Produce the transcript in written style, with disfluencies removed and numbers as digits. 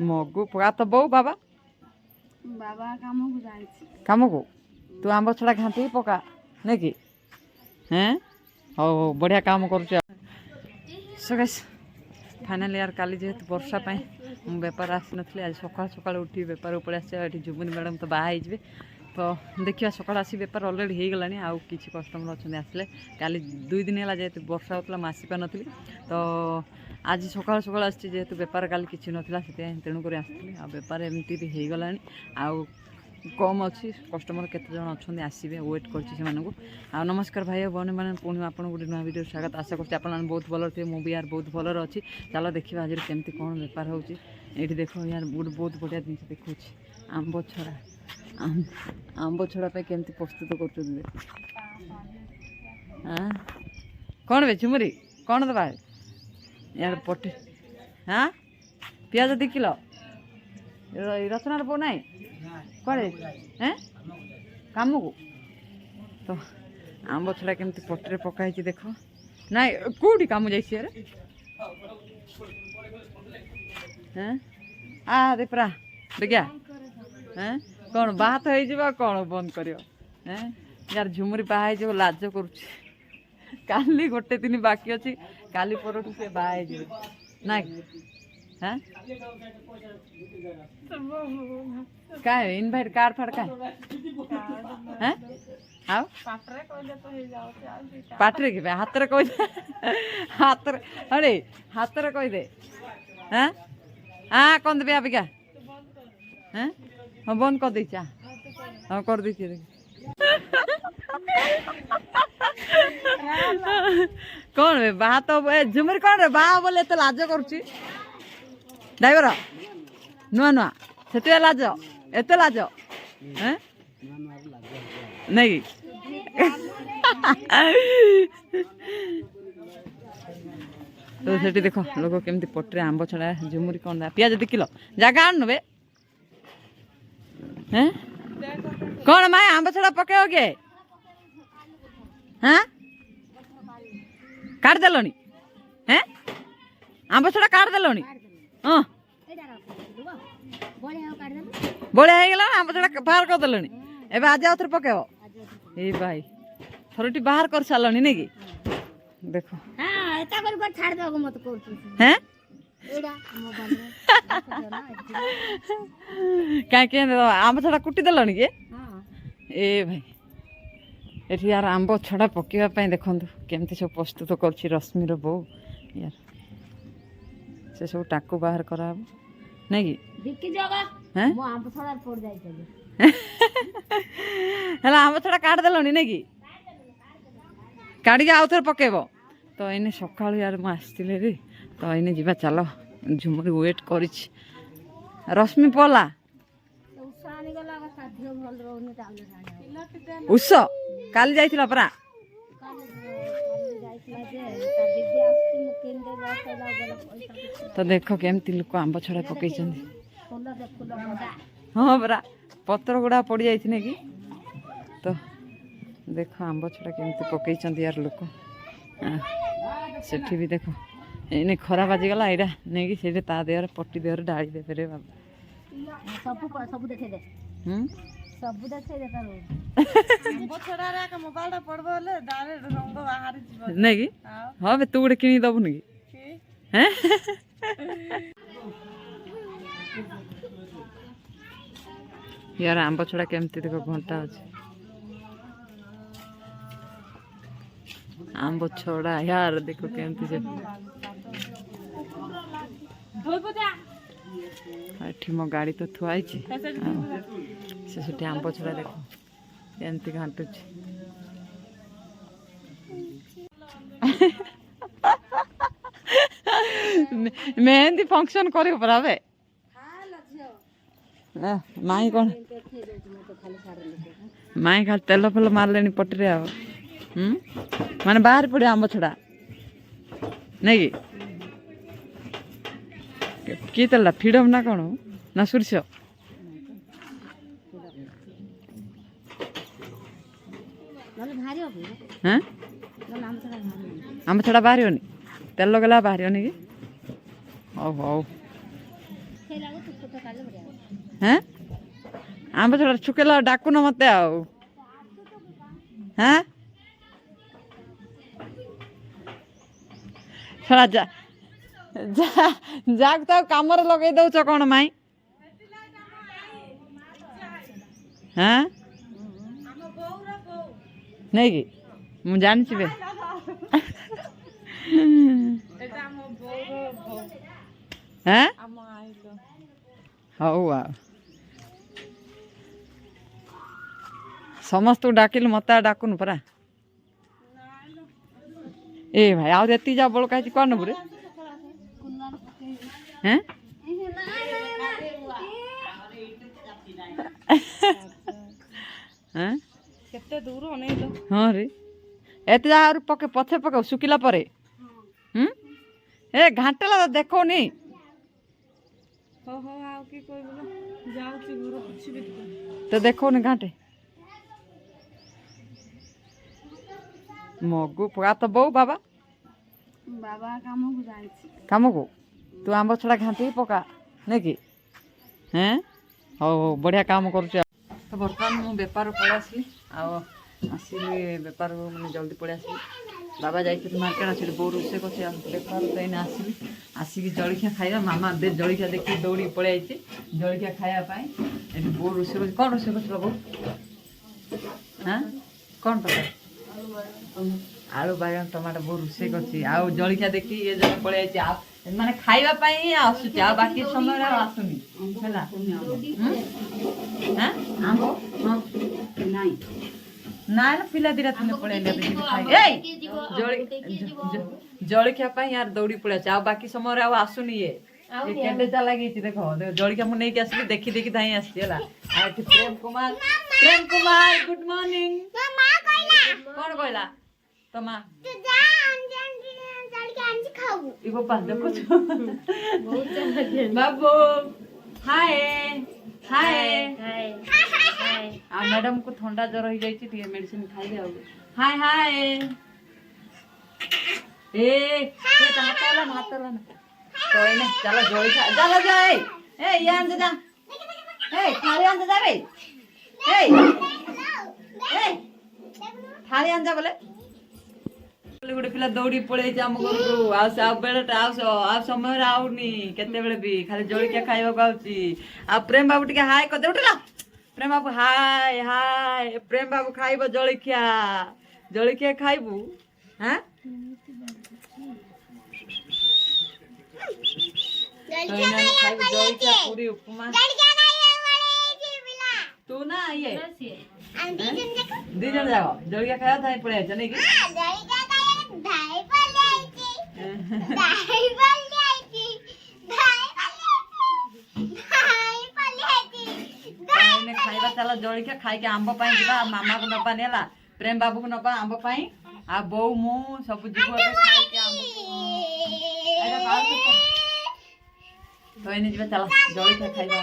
मगु पका तो बो बाबा बाबा काम को जाए काम को तू आंब छड़ा घाटी पका नहीं कि हैं हो बढ़िया काम कर फाइनाली यार काली जेहेतु वर्षा बेपार आसी नी आज सकाल सकाल उठी बेपार उपड़े आस जुबुनी मैडम तो बाहर तो देखिए सकाल आसी बेपार अलरेडी हो गलानी आउ किसी कस्टमर अच्छा आसले काली 2 दिन है जेहेतु वर्षा होता मैं आसी पार तो आज सकाल सकाल आसी जेहेतु बेपार काली किसी नाला से तेणुक आसती बेपार एमती भी हो गलानी आउ कम अच्छी कस्टमर केते जन अच्छा आसवे वेट कर नमस्कार भाई बहनी मैंने पुणी आप गोटे नुआ वीडियो स्वागत आशा कर बहुत भल थे मुझे यार बहुत भलर अच्छी चलो देखा आज केमती कौन बेपार होची ये देख यार गोटे बहुत बढ़िया जिन देखा आंब छड़ा आंब छड़ा केमती प्रस्तुत कर कौन बे झुमुरी कौन दबा यार पटे हाँ पियाज 2 किलो रचनार बो ना कड़े हैं काम को तो आंब छड़ा केमती पटे पकाई देख ना कौटी काम जाइए हैं आ दे परा देखिया हैं कौन बाहा तो हो कौन बंद कर यार झुमुरी बाहा हो लाज करुच्ची काली गोटे दिन बाकी अच्छी काली परठू से बाहा ना हाँ क्या इनभाइट कार्ड फाड़ का हैं आओ पाटरे के हाथ रे कह दे हाथ अरे हाथ रे कह दे हैं हाँ कौन देवे अभी क्या हैं हाँ बंद कर दी हाँ कर दी कौन बे बाहा तो झुमरी कौन रे बाहा बोले तो लाज करुच्ची ड्राइवर नुआ नुआ से लाज एत लाज हैं नहीं तो सेठी देखो लोग केमती पटरे आंब छड़ा झुमुरी कौन पियाज 2 किलो जगह आन बे हैं कौन माए आंब छड़ा पके गे हाँ काट देलोनी हैं आंब छड़ा काट देलोनी हाँ बढ़िया हो गला आंब छड़ा बाहर कर देलोनी एबे आज आउ थरे पकेबो ए भाई थरटी बाहर कर सालोनी नहीं कि देखो हां एता कर छाड़ दो मत करछु हैं एडा मो बन क्या के आंब छड़ा कुटी देलोनी के हां ए भाई एठी यार आंब छड़ा पकेवा पई देखंतु केमती सब प्रस्तुत करछि रश्मिर बो यार से सब टाकू बाहर करा नहीं कि दिक्की जगह हैं मो आंब छड़ा पड़ जाई चले हला आंब छड़ा काट देलोनी नहीं कि काटी आउ थरे पकेबो तो इने सकाळ यार म आस्तिले रे तो इने जीवा चलो झुमुरी वेट करिछ रश्मि पला उसानी गला साध्य भल रहउनी ताले उस काली जाइथिला परा तो देखो केमती लोक आंब छड़ा पकई हाँ परा पत्र गुड़ा पड़ जाए कि तो देखो आंब छड़ा केमती पकई यार लोक सेठी भी देखो इने खरा बाजीगला यहाँ नहीं कि ता देहर पट्टी देहर डाली देवे रे बाबा सब देखे दे सब देखे दे आंब छड़ा रे का मोबाइल पड़बो ले डायरेक्ट रंग बाहर जीव नहीं कि हां बे तू गोटे किनी दबु नहीं हैं यार आंब छड़ा केमती देखो घंटा अच्छे आंब छड़ा यार देखो केमती से एठी मो गाड़ी तो थुआई से आंब छड़ा देखो केमती घाटुची मेहंदी फंक्शन करियो पराबे माई कौन माई खाली तेल फेल मारले पटरे आ माने बाहर पड़े आंब छड़ा नहीं कि तेल फ्रीडम ना कौन ना सुरस हाँ आंब छड़ा बाहर तेल गला बाहर कि हौ हौ ଶୁଖେଇଲାକୁ ଶୁଖୁତ କାଲି ବଢିଆ ହବ। হ্যাঁ আম্ব ছড়া শুকেলা ডাকুন মতে আও হ্যাঁ ছড়া যা যা যাক তাও কামরে লগাই দଉଛ কোন মাই হ্যাঁ নেই কি ମୁଁ ଜାଣିଛି ବେ এটা ଆମ ବୋଉର ବୋଉ হ্যাঁ ଆମ ଆଇଲ ହଉ ଆଉ ସମସ୍ତଙ୍କୁ ଡାକିଲୁ ମତେ ଆଉ ଡାକୁନୁ ପରା ଏ ଭାଇ ଆଉ ଯେତିକି ଯା ବଳକା ହେଇଛି କ'ଣ ନେବୁ ରେ ହେଁ ହେଁ କେତେ ଦୂର ଅନେଇଲ ହଁ ରେ ଏତେ ଯା ଆହୁରି ପକେ ପଛେ ପକାଉ ଶୁଖିଲା ପରେ ଏ ଘାଣ୍ଟିଲା ତ ଦେଖଉନି ହଉ ହଉ ଆଉ କି କହିବୁ ନା ଯାଉଛି ଘର ପୋଛିବି ଟିକେ ତ ଦେଖଉନି ଘାଣ୍ଟେ ମଗୁ ପକା ତ ବୋଉ ବାବା ବାବା କାମକୁ ଯାଇଛି କାମକୁ ତୁ ଆମ୍ବ ଛଡ଼ା ଘାଣ୍ଟିକି ପକା ନାଇଁ କି ହେଁ ହଉ ହଉ ବଢ଼ିଆ କାମ କରୁଛୁ ତ ବର୍ତ୍ତମାନ ମୁଁ ବେପାର ପଳେଇ ଆସିଲି ଆଉ ଆସିଲି ବେପାରକୁ ମାନେ ଜଲ୍ଦି ପଳେଇ ଆସିଲି ବାବା ଯାଇଥିଲି ମାର୍କେଟ ଆସିଲି ବୋଉ ରୋଷେଇ କରୁଛି ଆଉ ବେପାର ତ ଏଇନା ଆସିଲି ଆସିକି ଜଳଖିଆ ଖାଇବା ମାମା ଦେ ଜଳଖିଆ ଦେଖିକି ଦୌଡ଼ିକି ପଳେଇ ଆସିଛି ଜଳଖିଆ ଖାଇବା ପାଇଁ ଏଠି ବୋଉ ରୋଷେଇ କରୁଛି କ'ଣ ରୋଷେଇ କରୁଥିଲ ବୋଉ ହାଁ କ'ଣ ତରକାରୀ ଆଳୁ ବାଇଗଣ ଟମାଟୋ ବୋଉ ରୋଷେଇ କରୁଛି ଆଉ ଜଳଖିଆ ଦେଖି ଇଏ ଜଣେ ପଳେଇ ଆସିଛି ଆଉ ମାନେ ଖାଇବା ପାଇଁ ହିଁ ଆସୁଛି ଆଉ ବାକି ସମୟରେ ଆଉ ଆସୁନି ହେଲା ହାଁ ଆମ୍ବ ହଁ ନାଇଁ ନାଇଁ ନା ପିଲା ଦିଟା ଥିଲେ ପଳେଇଲେ ଜଳଖିଆ ପାଇଁ ୟାର ଦୌଡ଼ି ପଳେଇ ଆସିଛି ଆଉ ବାକି ସମୟରେ ଆଉ ଆସୁନି ଇଏ କେତେ ଚା ଲାଗିଛି ଦେଖ ଜଳଖିଆ ମୁଁ ନେଇକି ଆସିଲି ଦେଖି ଦେଖି ଧାଇଁ ଆସିଛି ହେଲା ଆଉ ଏଠି ପ୍ରେମ କୁମାର ଗୁଡ୍ ମର୍ଣ୍ଣିଂ କ'ଣ କହିଲା ତ ମା ଦେଖୁଛୁ ବାବୁ ହାଏ ହାଏ ଆଉ ମ୍ୟାଡାମକୁ ଥଣ୍ଡା ଜ୍ୱର ହେଇଯାଇଛି ଟିକେ ମେଡିସିନ ଖାଇବେ ଆଉ ହାଏ ହାଏ ଏ ହାତ ହେଲା ନା ତ ଏଇନା ଚାଲ ଜଳଖିଆ ଚାଲ ଯା ଏ ଇଏ ଆଣିତେ ଯା ଥାଳି ଆଣିତେ ଯା ବେ ଥାଳି ଆଣିଯା ବୋଲେ ଗୋଟେ ପିଲା ଦୌଡ଼ି ପଳେଇଛି ଆମ ଘରକୁ ଆଉ ସେ ଆଉ ବେଳଟା ଆଉ ସମୟରେ ଆଉନି କେତେବେଳେ ବି ଖାଲି ଜଳଖିଆ ଖାଇବାକୁ ଆଉଛି ଆଉ ପ୍ରେମ ବାବୁ ଟିକେ ହାଏ କରିଦେ ଉଠିଲା ପ୍ରେମ ବାବୁ ହାଏ ହାଏ ପ୍ରେମ ବାବୁ ଖାଇବ ଜଳଖିଆ ଖାଇବୁ ହାଁ ଖାଇବୁ ଜଳଖିଆ ପୁରୀ ଉପମା ତୁ ନା ଇଏ ଦି ଜଣ ଯାକ ଜଳଖିଆ ଖାଇବା ଧାଇଁ ପଳେଇ ଆସିଛ ନାଇଁ କି ଖାଇବା ଚାଲ ଜଳଖିଆ ଖାଇକି ଆମ୍ବ ପାଇଁ ଯିବା ମାମାକୁ ନବାନି ହେଲା ପ୍ରେମ ବାବୁକୁ ନବା ଆମ୍ବ ପାଇଁ ଆଉ ବୋଉ ମୁଁ ସବୁ ଯିବୁ ଏବେ ଖାଇକି ଆମ୍ବ ତ ଏଇନେ ଯିବା ଚାଲ ଜଳଖିଆ ଖାଇବା